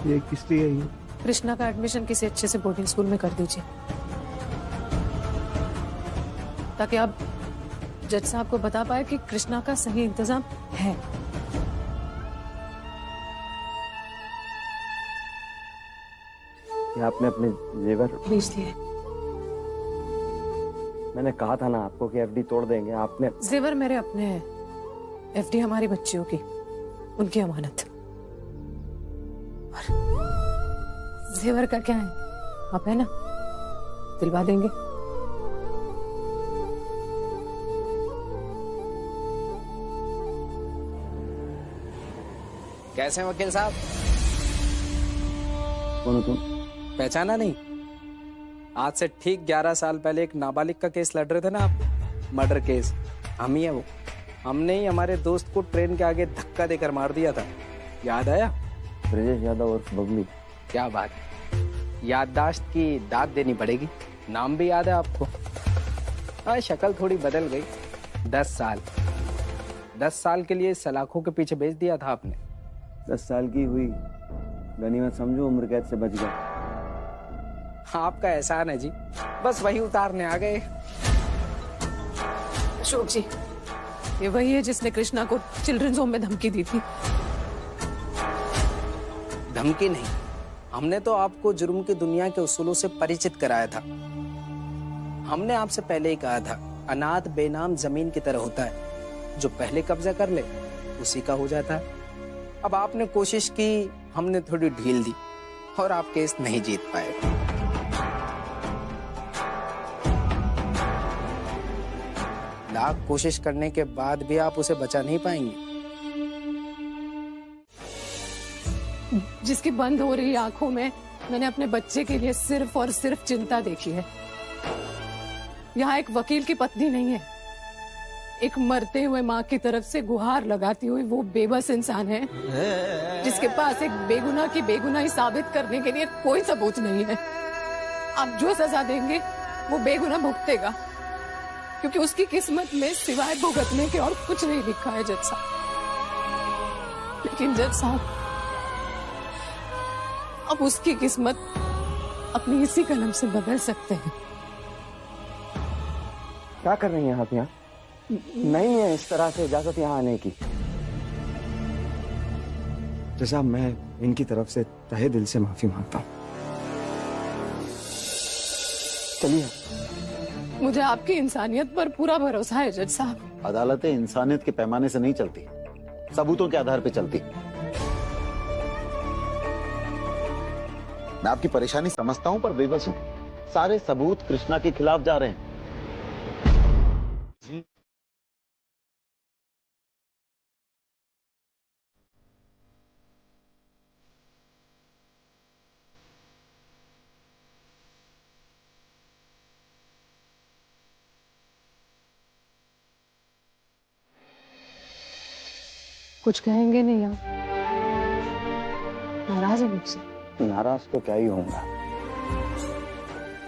ये किस लिए है? कृष्णा का एडमिशन किसी अच्छे से बोर्डिंग स्कूल में कर दीजिए, ताकि आप जज साहब को बता पाए कि कृष्णा का सही इंतजाम है। क्या आपने अपने जेवर बेच लिए? मैंने कहा था ना आपको कि एफडी तोड़ देंगे, आपने। जेवर मेरे अपने हैं, एफडी हमारी बच्चियों की, उनकी अमानत। और जेवर का क्या है, आप है ना, दिलवा देंगे। कैसे हैं वकील साहब? कौन हो तुम? पहचाना नहीं? आज से ठीक 11 साल पहले एक नाबालिग का केस लड़ रहे थे ना आप, मर्डर केस। हम ही है वो। हमने ही हमारे दोस्त को ट्रेन के आगे धक्का देकर मार दिया था, याद आया? ब्रजेश यादव और बबली। क्या बात है, याददाश्त की दाद देनी पड़ेगी। नाम भी याद है आपको? हाँ, शक्ल थोड़ी बदल गई। 10 साल के लिए सलाखों के पीछे भेज दिया था आपने। 10 साल की हुई गनीमत समझो, उम्र कैद से बच गया। आपका एहसान है जी, बस वही उतारने आ गए। अशोक जी, ये वही है जिसने कृष्णा को चिल्ड्रंस होम में धमकी दी थी? धमकी नहीं, हमने तो आपको जुर्म की दुनिया के उसूलों से परिचित कराया था। हमने आपसे पहले ही कहा था, अनाथ बेनाम जमीन की तरह होता है, जो पहले कब्जा कर ले उसी का हो जाता है। अब आपने कोशिश की, हमने थोड़ी ढील दी और आप केस नहीं जीत पाए। लाख कोशिश करने के बाद भी आप उसे बचा नहीं पाएंगे। जिसकी बंद हो रही आंखों में मैंने अपने बच्चे के लिए सिर्फ और सिर्फ चिंता देखी है। यहाँ एक वकील की पत्नी नहीं है, एक मरते हुए माँ की तरफ से गुहार लगाती हुई वो बेबस इंसान है जिसके पास एक बेगुनाह की बेगुनाही साबित करने के लिए कोई सबूत नहीं है। आप जो सजा देंगे वो बेगुनाह भुगतेगा, क्योंकि उसकी किस्मत में सिवाय भुगतने के और कुछ नहीं लिखा है जज साहब। लेकिन जज साहब, अब उसकी किस्मत अपनी इसी कलम से बदल सकते हैं। क्या कर रही हैं आप यहाँ? नहीं है इस तरह से इजाजत यहाँ आने की। जैसा मैं इनकी तरफ से तहे दिल से माफी मांगता हूँ। चलिए। मुझे आपकी इंसानियत पर पूरा भरोसा है जज साहब। अदालतें इंसानियत के पैमाने से नहीं चलती, सबूतों के आधार पर चलती। मैं आपकी परेशानी समझता हूं, पर बेबस हूं। सारे सबूत कृष्णा के खिलाफ जा रहे हैं। कुछ कहेंगे नहीं आप? नाराज है मुझसे? नाराज तो क्या ही होऊंगा,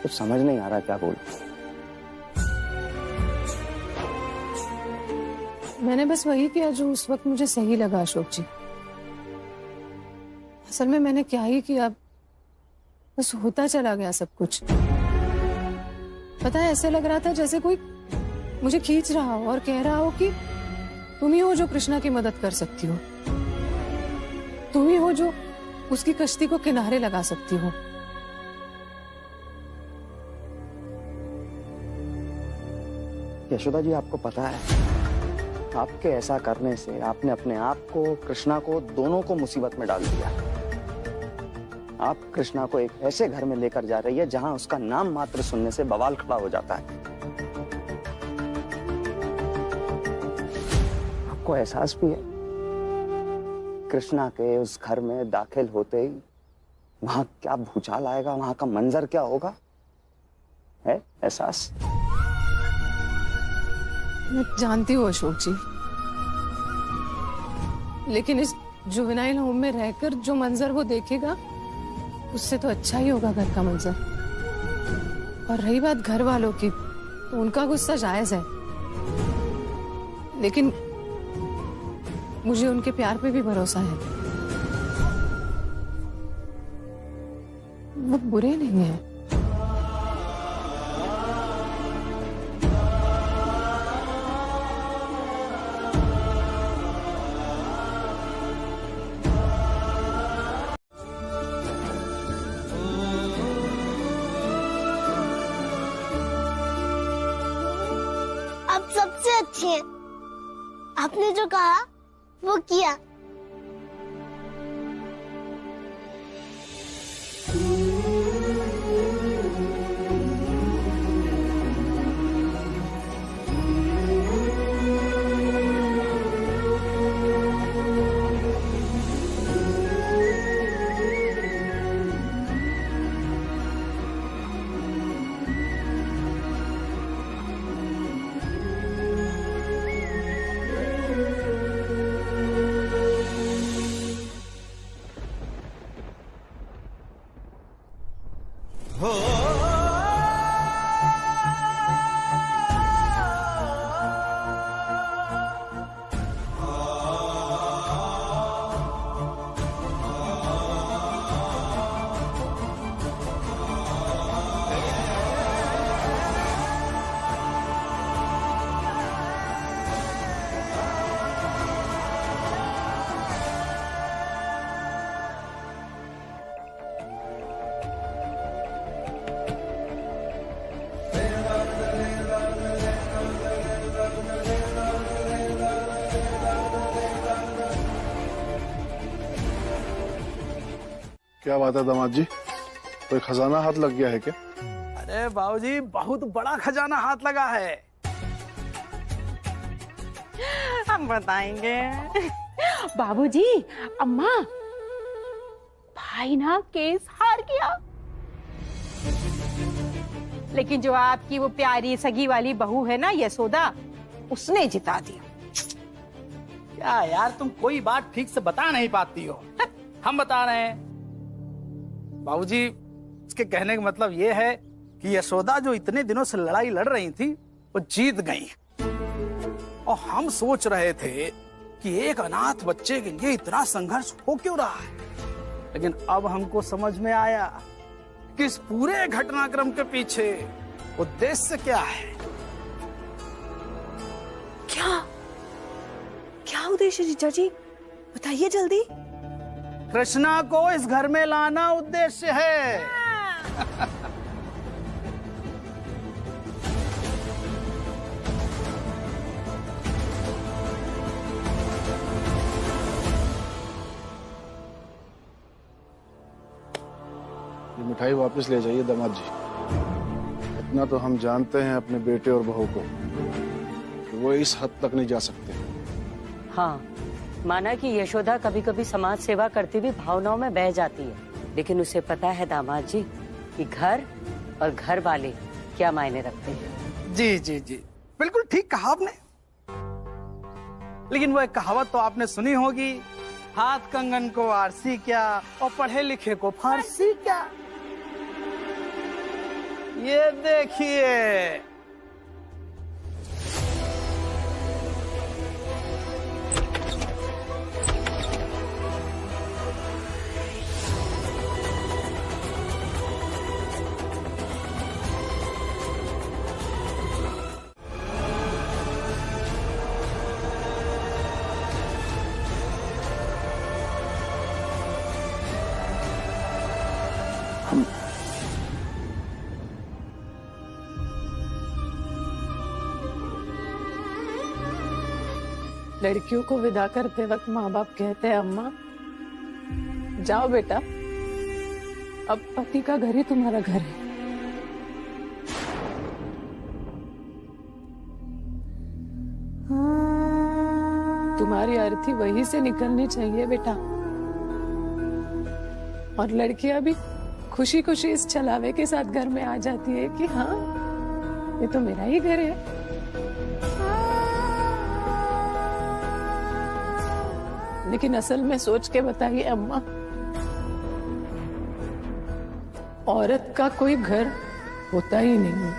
कुछ समझ नहीं आ रहा क्या बोलूं। मैंने बस वही किया जो उस वक्त मुझे सही लगा अशोक जी। असल में मैंने क्या ही किया, बस होता चला गया सब कुछ। पता है, ऐसे लग रहा था जैसे कोई मुझे खींच रहा हो और कह रहा हो कि तुम ही हो जो कृष्णा की मदद कर सकती हो, तुम ही हो जो उसकी कश्ती को किनारे लगा सकती हो। यशोदा जी, आपको पता है, आपके ऐसा करने से आपने अपने आप को, कृष्णा को, दोनों को मुसीबत में डाल दिया। आप कृष्णा को एक ऐसे घर में लेकर जा रही है जहां उसका नाम मात्र सुनने से बवाल खड़ा हो जाता है। आपको एहसास भी है कृष्णा के उस घर में दाखिल होते ही वहां क्या भूचाल आएगा, वहां का मंजर क्या होगा? है एहसास? मैं जानती हूँ अशोक जी, लेकिन इस जुवेनाइल होम में रहकर जो मंजर वो देखेगा उससे तो अच्छा ही होगा घर का मंजर। और रही बात घर वालों की, तो उनका गुस्सा जायज है, लेकिन मुझे उनके प्यार पे भी भरोसा है। बहुत बुरे नहीं हैं। आप सबसे अच्छी हैं। आपने जो कहा वो किया। क्या बात है दामाद जी, कोई खजाना हाथ लग गया है क्या? अरे बाबूजी, बहुत बड़ा खजाना हाथ लगा है। हम बताएंगे। बाबूजी, अम्मा, भाई ना केस हार गया, लेकिन जो आपकी वो प्यारी सगी वाली बहू है ना यशोदा, उसने जिता दिया। क्या यार, तुम कोई बात ठीक से बता नहीं पाती हो। हम बता रहे हैं बाबूजी। उसके कहने का मतलब ये है कि यशोदा जो इतने दिनों से लड़ाई लड़ रही थी वो जीत गई, और हम सोच रहे थे कि एक अनाथ बच्चे के लिए इतना संघर्ष हो क्यों रहा है। लेकिन अब हमको समझ में आया कि इस पूरे घटनाक्रम के पीछे उद्देश्य क्या है। क्या क्या उद्देश्य जीजा जी, बताइए जल्दी। कृष्णा को इस घर में लाना उद्देश्य है। ये मिठाई वापस ले जाइए दामाद जी। इतना तो हम जानते हैं अपने बेटे और बहू को कि वो इस हद तक नहीं जा सकते। हाँ, माना कि यशोदा कभी कभी समाज सेवा करती भी भावनाओं में बह जाती है, लेकिन उसे पता है दामाद जी कि घर और घर वाले क्या मायने रखते हैं। जी जी जी, बिल्कुल ठीक कहा आपने। लेकिन वो एक कहावत तो आपने सुनी होगी, हाथ कंगन को आरसी क्या और पढ़े लिखे को फारसी क्या। ये देखिए, लड़कियों को विदा करते वक्त माँ बाप कहते हैं, अम्मा जाओ बेटा, अब पति का घर ही तुम्हारा घर है। तुम्हारी अर्थी वहीं से निकलनी चाहिए बेटा। और लड़कियां भी खुशी खुशी इस छलावे के साथ घर में आ जाती है कि हाँ, ये तो मेरा ही घर है। लेकिन असल में सोच के बताइए अम्मा, औरत का कोई घर होता ही नहीं।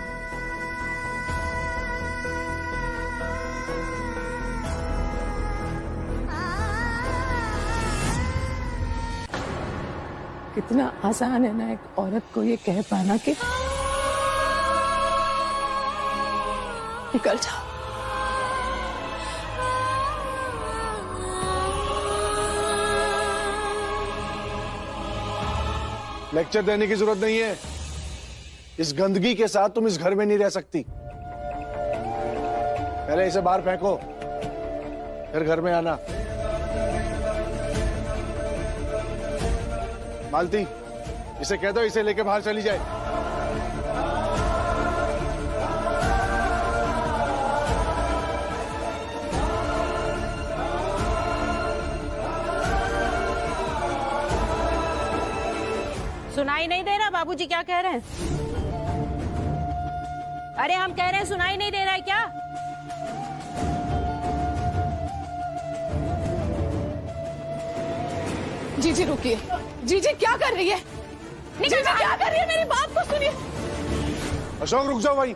कितना आसान है ना एक औरत को ये कह पाना कि निकल जाओ। लेक्चर देने की जरूरत नहीं है। इस गंदगी के साथ तुम इस घर में नहीं रह सकती। पहले इसे बाहर फेंको, फिर घर में आना। मालती, इसे कह दो इसे लेके बाहर चली जाए। सुनाई नहीं दे रहा बाबूजी क्या कह रहे हैं? अरे हम कह रहे हैं सुनाई नहीं दे रहा है क्या? जीजी रुकिए। जीजी क्या कर रही है? जीजी क्या कर रही है? मेरी बात को सुनिए। अशोक रुक जाओ भाई,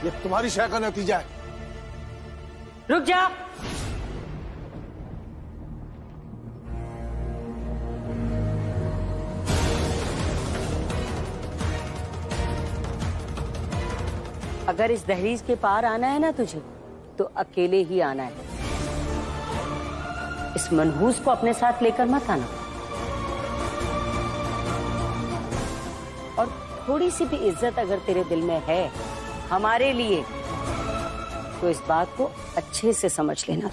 ये तुम्हारी शय का नतीजा है। रुक जा। अगर इस दहलीज के पार आना है ना तुझे, तो अकेले ही आना है। इस मनहूस को अपने साथ लेकर मत आना। और थोड़ी सी भी इज्जत अगर तेरे दिल में है हमारे लिए, तो इस बात को अच्छे से समझ लेना।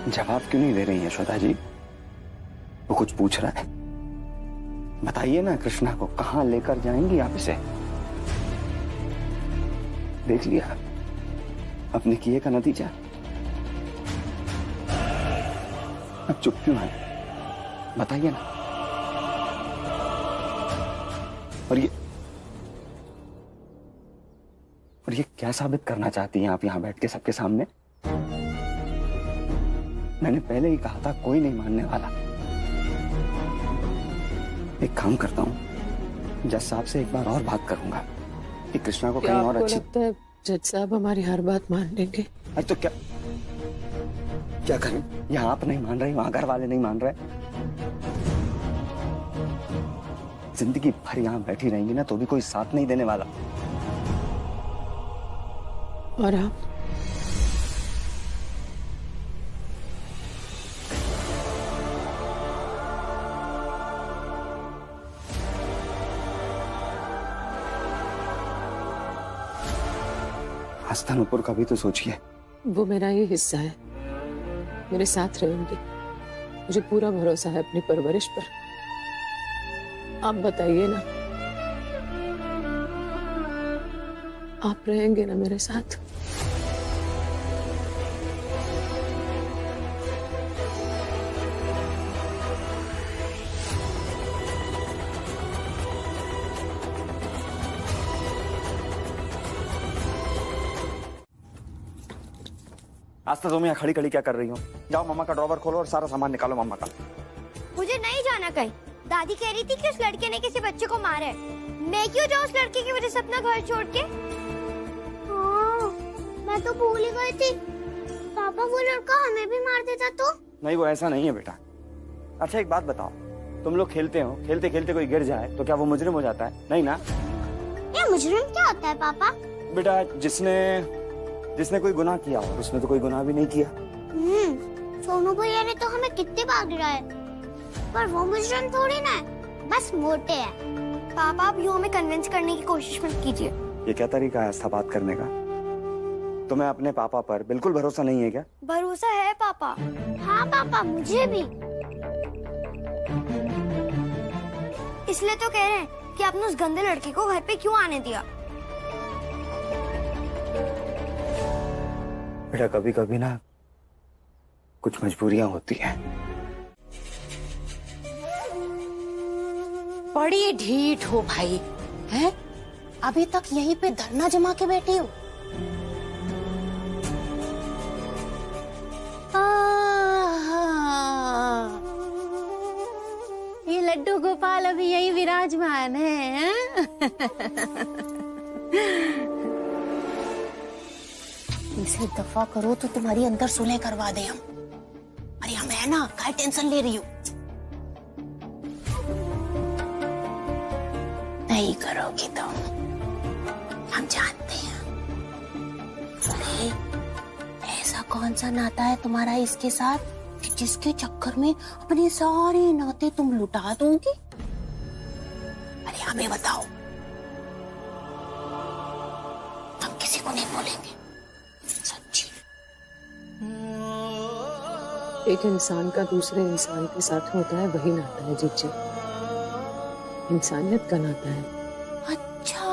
जवाब क्यों नहीं दे रही यशोदा जी? वो कुछ पूछ रहा है, बताइए ना। कृष्णा को कहां लेकर जाएंगी आप इसे? देख लिया अपने किए का नतीजा। अब चुप क्यों है? बताइए ना। और ये क्या साबित करना चाहती हैं आप यहां बैठ के सबके सामने? मैंने पहले ही कहा था कोई नहीं मानने वाला। एक काम करता हूँ, जज साहब से एक बार और बात करूंगा कि कृष्णा को कहीं और अच्छी। लगता है जज साहब हमारी हर बात मान लेंगे? अरे तो क्या करें? यहाँ आप नहीं मान रहे, वहां घर वाले नहीं मान रहे। जिंदगी भर यहाँ बैठी रहेंगी ना तो भी कोई साथ नहीं देने वाला। और आप? हस्तनपुर का भी तो सोचिए। वो मेरा ही हिस्सा है, मेरे साथ रहेंगे। मुझे पूरा भरोसा है अपनी परवरिश पर। आप बताइए ना, आप रहेंगे ना मेरे साथ? आज तो तुम यहाँ खड़ी खड़ी क्या कर रही हो? जाओ मम्मा का ड्रॉवर खोलो और सारा सामान निकालो मम्मा का। मुझे नहीं जाना कहीं। दादी कह रही थी कि उस लड़के ने किसी बच्चे को मारा है। मैं क्यों जाऊँ उस लड़के की वजह से अपना घर छोड़ के? मैं तो भूल ही गई थी। पापा वो लड़का हमें भी मार देता तो? नहीं, वो ऐसा नहीं है बेटा। अच्छा एक बात बताओ, तुम लोग खेलते हो, खेलते खेलते कोई गिर जाए तो क्या वो मुजरिम हो जाता है? नहीं ना। ये मुजरिम क्या होता है पापा? बेटा जिसने कोई गुनाह किया और उसने तो कोई गुनाह भी नहीं किया। सोनू भैया ने तो हमें कितने बार गिराया, पर वो मुजरिम थोड़ी ना है, बस मोटे है। पापा आप यूं हमें कन्विंस करने की कोशिश मत कीजिए। ये क्या तरीका है ऐसा बात करने का? तुम्हें अपने पापा पर बिल्कुल भरोसा नहीं है क्या? भरोसा है पापा। हाँ पापा, मुझे भी। इसलिए तो कह रहे हैं कि आपने उस गंदे लड़के को घर पे क्यों आने दिया। बेटा कभी कभी ना कुछ मजबूरियां होती हैं। बड़ी ढीठ हो भाई, हैं? अभी तक यहीं पे धरना जमा के बैठी हो। लड्डू गोपाल अभी यही विराजमान है, हाँ? इसे दफा करो तो तुम्हारी अंदर सुलह करवा दे हम। अरे हम है ना, क्या टेंशन ले रही हो? नहीं करोगी तुम, हम जानते हैं। अरे ऐसा कौन सा नाता है तुम्हारा इसके साथ कि जिसके चक्कर में अपने सारे नाते तुम लुटा दोगी? अरे हमें बताओ, हम किसी को नहीं बोलेंगे, सच्ची। एक इंसान का दूसरे इंसान के साथ होता है वही नाता है जीजी, इंसानियत का नाता है। अच्छा,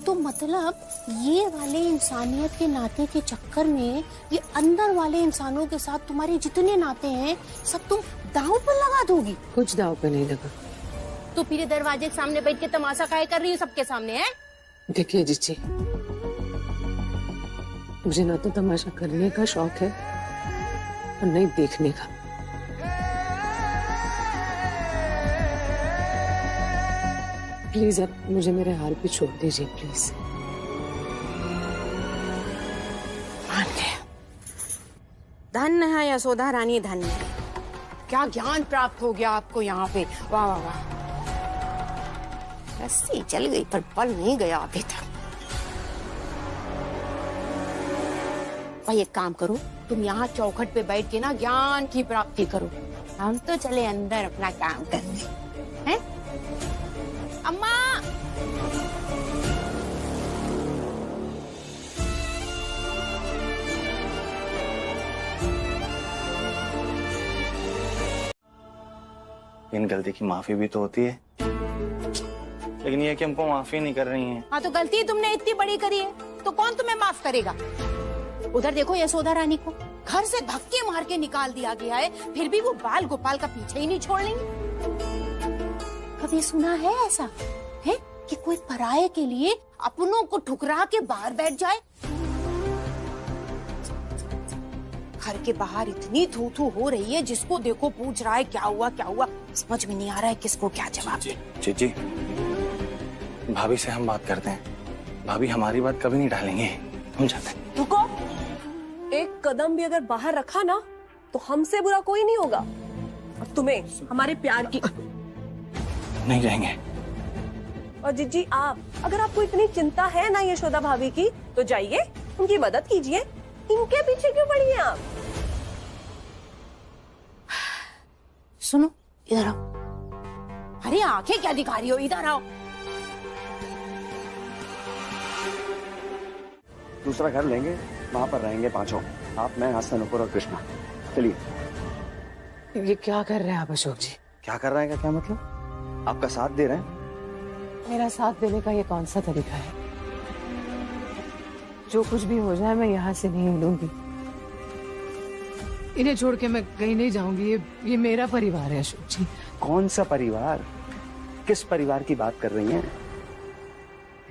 तो मतलब ये वाले इंसानियत के नाते के चक्कर में ये अंदर वाले इंसानों के साथ तुम्हारे जितने नाते हैं सब तुम दांव पर लगा दोगी? कुछ दांव पे नहीं लगा। तो फिर ये दरवाजे के सामने बैठ के तमाशा काहे कर रही हो सबके सामने, है? देखिए जीजी, मुझे ना तो तमाशा करने का शौक है और नहीं देखने का। प्लीज अब मुझे मेरे हाल पे छोड़ दीजिए, प्लीज। धन्य है यशोदा रानी, धन्य है। क्या ज्ञान प्राप्त हो गया आपको यहाँ पे, वाह वाह वाह। रस्सी चल गई पर बल नहीं गया अभी तक। भाई एक काम करो, तुम यहाँ चौखट पे बैठ के ना ज्ञान की प्राप्ति करो, हम तो चले अंदर अपना काम करने, हैं? अम्मा, इन गलती की माफी भी तो होती है, लेकिन ये कि हमको माफी नहीं कर रही हैं। हाँ तो गलती तुमने इतनी बड़ी करी है तो कौन तुम्हें माफ करेगा? उधर देखो यशोदा रानी को घर से धक्के मार के निकाल दिया गया है, फिर भी वो बाल गोपाल का पीछे ही नहीं छोड़ेंगे। कभी सुना है ऐसा, है कि कोई पराये के लिए अपनों को ठुकरा के बाहर बैठ जाए? घर के बाहर इतनी थू थू हो रही है, जिसको देखो पूछ रहा है क्या हुआ क्या हुआ, समझ में नहीं आ रहा है किसको क्या जवाब दे। जीजी, भाभी से हम बात करते हैं, भाभी हमारी बात कभी नहीं डालेंगे, हम जाते हैं। रुको, एक कदम भी अगर बाहर रखा ना तो हमसे बुरा कोई नहीं होगा, और तुम्हें हमारे प्यार की नहीं जाएंगे। और जीजी आप, अगर आपको इतनी चिंता है ना यशोदा भाभी की, तो जाइए उनकी मदद कीजिए, इनके पीछे क्यों पड़ी हैं आप? सुनो, इधर आओ। अरे आंखें क्या दिखा रही हो, इधर आओ। दूसरा घर लेंगे, वहां पर रहेंगे पांचों, आप, मैं, हसन, नुपुर और कृष्णा। चलिए। ये क्या कर रहे हैं आप अशोक जी? क्या कर रहे हैं का क्या मतलब? आपका साथ दे रहे हैं। मेरा साथ देने का ये कौन सा तरीका है? जो कुछ भी हो जाए मैं यहाँ से नहीं हिलूंगी, इन्हें छोड़ के मैं कहीं नहीं जाऊंगी। ये मेरा परिवार है अशोक जी। कौन सा परिवार? किस परिवार की बात कर रही हैं?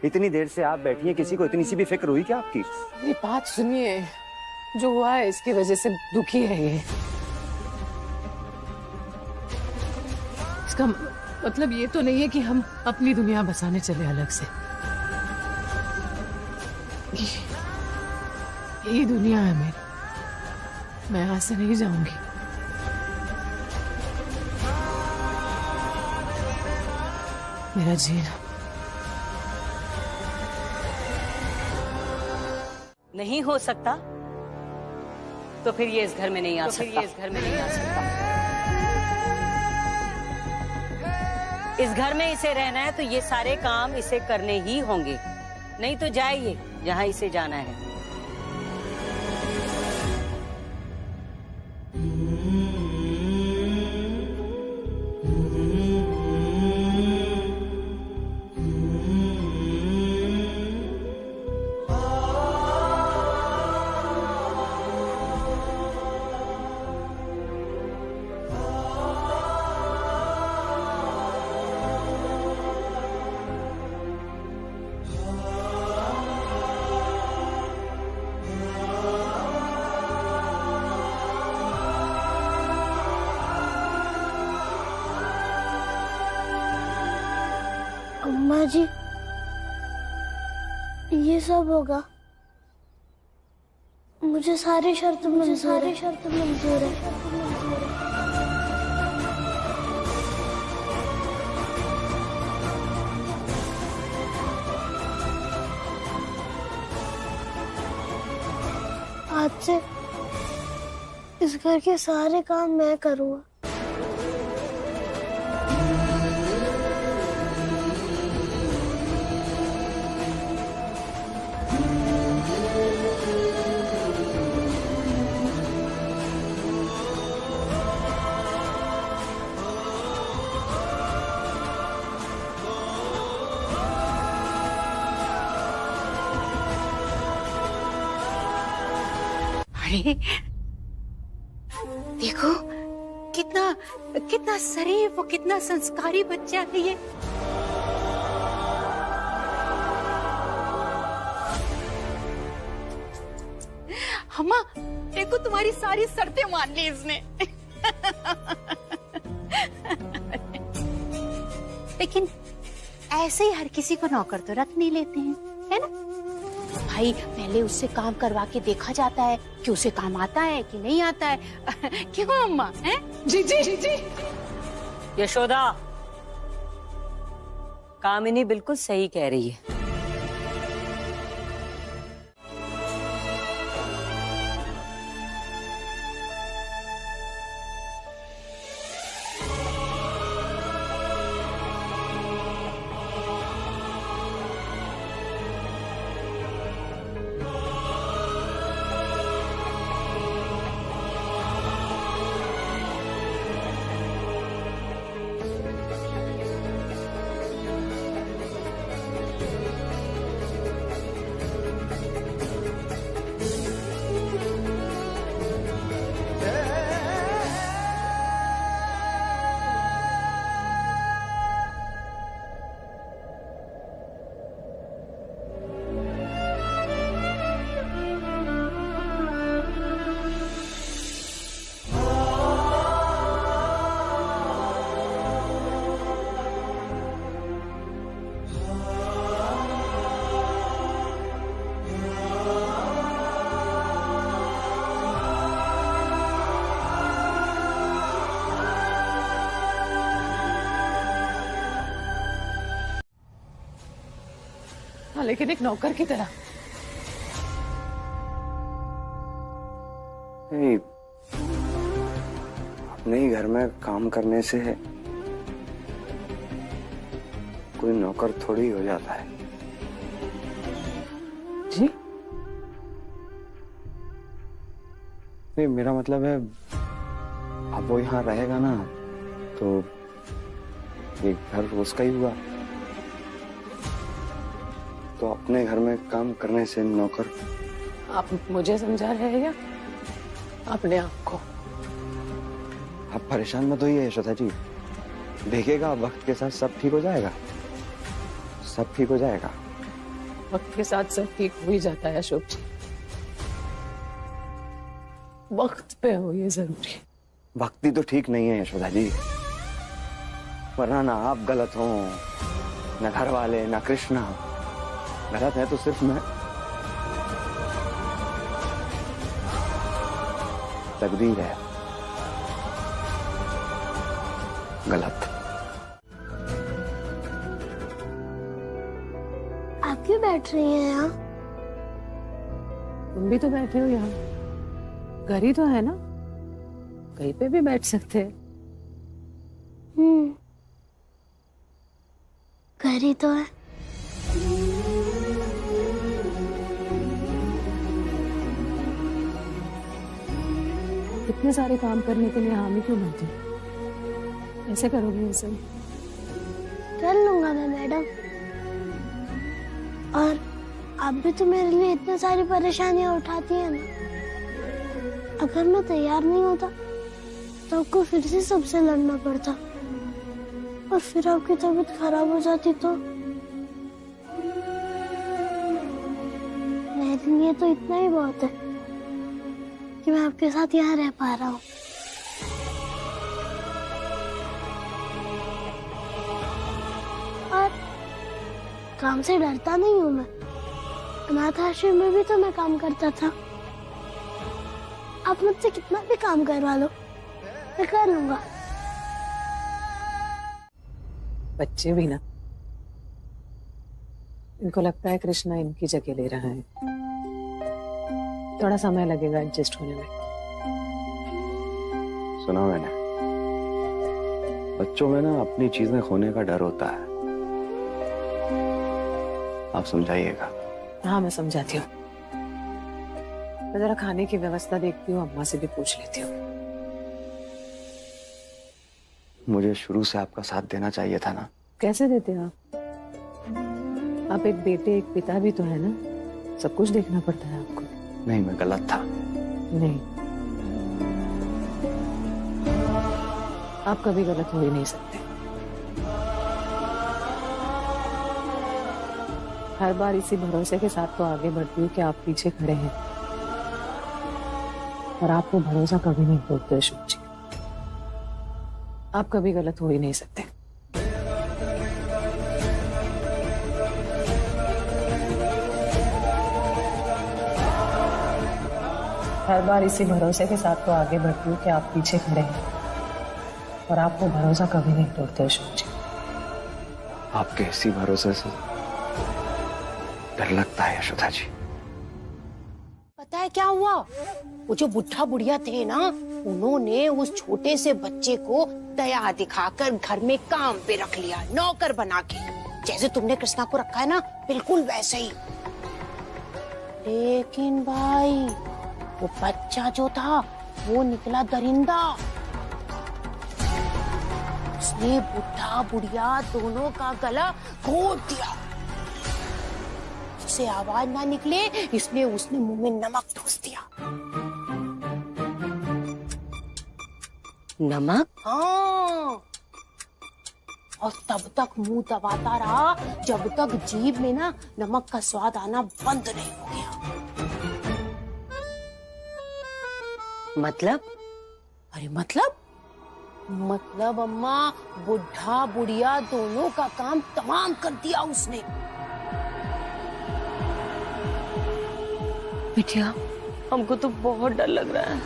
इतनी देर से आप बैठी हैं, किसी को इतनी सी भी फिक्र हुई क्या आपकी? ये बात सुनिए, जो हुआ है इसकी वजह से दुखी है ये। इसका मतलब ये तो नहीं है कि हम अपनी दुनिया बसाने चले अलग से। ये दुनिया है मेरी, मैं यहाँ से नहीं जाऊंगी। मेरा जीना नहीं हो सकता तो फिर ये इस घर में नहीं आ सकता। इस घर में इसे रहना है तो ये सारे काम इसे करने ही होंगे, नहीं तो जाइए जहाँ इसे जाना है। माँ जी, ये सब होगा। मुझे सारी शर्त मंजूर है। आज से इस घर के सारे काम मैं करूँगा। अरे देखो कितना कितना शरीफ और कितना संस्कारी बच्चा है ये। अम्मा देखो तुम्हारी सारी शर्तें मान ली इसने। लेकिन ऐसे ही हर किसी को नौकर तो रख नहीं लेते हैं, है ना भाई? पहले उससे काम करवा के देखा जाता है कि उसे काम आता है कि नहीं आता है। क्यों अम्मा? हैं? जी जी जी जी। यशोदा, कामिनी बिल्कुल सही कह रही है। हाँ, लेकिन एक नौकर की तरह। नहीं, अपने ही घर में काम करने से कोई नौकर थोड़ी हो जाता है। जी नहीं, मेरा मतलब है अब वो यहाँ रहेगा ना तो ये घर उसका ही हुआ। तो अपने घर में काम करने से नौकर। आप मुझे समझा रहे हैं या अपने आप को? आप परेशान मत होइए यशोदा जी, देखिएगा वक्त के साथ सब ठीक हो जाएगा, सब ठीक हो जाएगा। वक्त के साथ सब ठीक हो ही जाता है अशोक जी, वक्त पे हो ये जरूरी। वक्त ही तो ठीक नहीं है यशोदा जी, वरना ना आप गलत हो, ना घर वाले, ना कृष्णा। गलत है तो सिर्फ मैं। तकदीर है गलत। आप क्यों बैठ रही हैं यहाँ? तुम भी तो बैठे हो यहाँ, घर ही तो है ना, कहीं पे भी बैठ सकते हैं। घर ही तो है। इतने सारे काम करने के लिए हामी क्यों भरती? ऐसे करोगे ऐसे? कर लूंगा मैं मैडम। और आप भी तो मेरे लिए इतनी सारी परेशानियां उठाती हैं ना। अगर मैं तैयार नहीं होता तो आपको फिर से सबसे लड़ना पड़ता, और फिर आपकी तबीयत खराब हो जाती तो। मेरे लिए तो इतना ही बहुत है कि मैं आपके साथ यहाँ रह पा रहा हूँ। और काम से डरता नहीं हूँ मैं। अनाथ आश्रम में भी तो मैं काम करता था। आप मुझसे कितना भी काम करवा लो, मैं कर लूंगा। बच्चे भी ना, इनको लगता है कृष्णा इनकी जगह ले रहा है। थोड़ा समय लगेगा एडजस्ट होने में। सुना मैंने, बच्चों में ना अपनी चीजें खोने का डर होता है। आप समझाइएगा। हाँ मैं समझाती हूँ। मैं जरा खाने की व्यवस्था देखती हूँ, अम्मा से भी पूछ लेती हूँ। मुझे शुरू से आपका साथ देना चाहिए था ना। कैसे देते आप? आप एक बेटे एक पिता भी तो है ना, सब कुछ देखना पड़ता है आपको। नहीं, मैं गलत था। नहीं, आप कभी गलत हो ही नहीं सकते। हर बार इसी भरोसे के साथ तो आगे बढ़ती हूँ कि आप पीछे खड़े हैं, और आपको भरोसा कभी नहीं तोड़ते शुभ जी। आप कभी गलत हो ही नहीं सकते। हर बार इसी भरोसे के साथ तो आगे बढ़ती हूँ कि आप पीछे खड़े हैं, और आपको भरोसा कभी नहीं तोड़ते शुभ जी। आपके इसी भरोसे से डर लगता है यशोदा जी। पता है क्या हुआ? वो जो बुढ़ा बुढ़िया थे ना, उन्होंने उस छोटे से बच्चे को दया दिखाकर घर में काम पे रख लिया, नौकर बना के। जैसे तुमने कृष्णा को रखा है ना, बिल्कुल वैसे ही। लेकिन भाई वो बच्चा जो था वो निकला दरिंदा। उसने बुढ़ा बुढ़िया दोनों का गला घोट दिया। उसे आवाज ना निकले इसलिए उसने मुंह में नमक ठूस दिया। नमक? हाँ, और तब तक मुंह दबाता रहा जब तक जीभ में ना नमक का स्वाद आना बंद नहीं हो गया। मतलब? अरे मतलब अम्मा, बुढ़ा बुढ़िया दोनों का काम तमाम कर दिया उसने। बिटिया, हमको तो बहुत डर लग रहा है।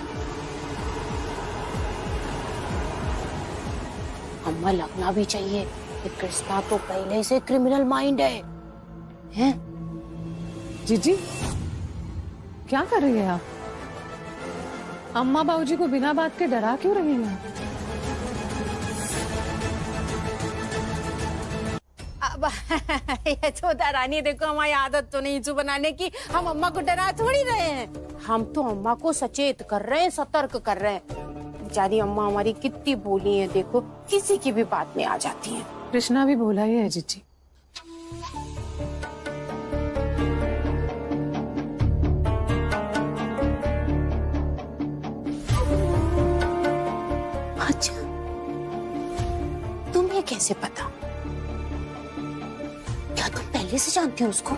अम्मा लगना भी चाहिए कि कृष्णा तो पहले से क्रिमिनल माइंड है। हैं? जीजी, क्या कर रही है आप? अम्मा बाबूजी को बिना बात के डरा क्यों रही हैं? अब यशोदा रानी, देखो हमारी आदत तो नहीं बनाने की, हम अम्मा को डरा थोड़ी रहे हैं। हम तो अम्मा को सचेत कर रहे हैं, सतर्क कर रहे हैं। बेचारी अम्मा हमारी कितनी भोली है, देखो किसी की भी बात में आ जाती है। कृष्णा भी भोला ही है जीजी। अच्छा, तुम्हें कैसे पता? क्या तुम पहले से जानती हो उसको?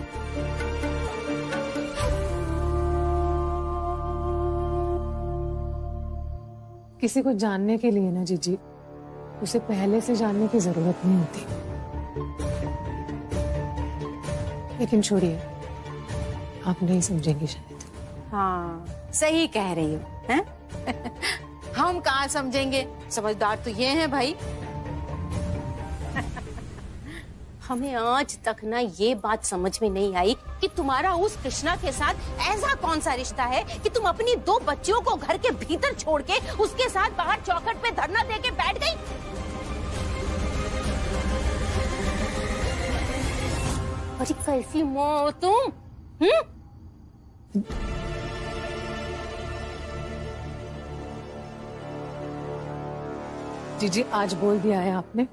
किसी को जानने के लिए ना जीजी, उसे पहले से जानने की जरूरत नहीं होती। लेकिन छोड़िए, आप नहीं समझेंगी शायद। हाँ, सही कह रही हो, हैं? हम कहाँ समझेंगे, समझदार तो ये हैं भाई। हमें आज तक ना ये बात समझ में नहीं आई कि तुम्हारा उस कृष्णा के साथ ऐसा कौन सा रिश्ता है कि तुम अपनी 2 बच्चियों को घर के भीतर छोड़ के उसके साथ बाहर चौखट पे धरना दे के बैठ गई। अरे कैसी माँ हो तुम? जीजी, आज बोल दिया है आपने,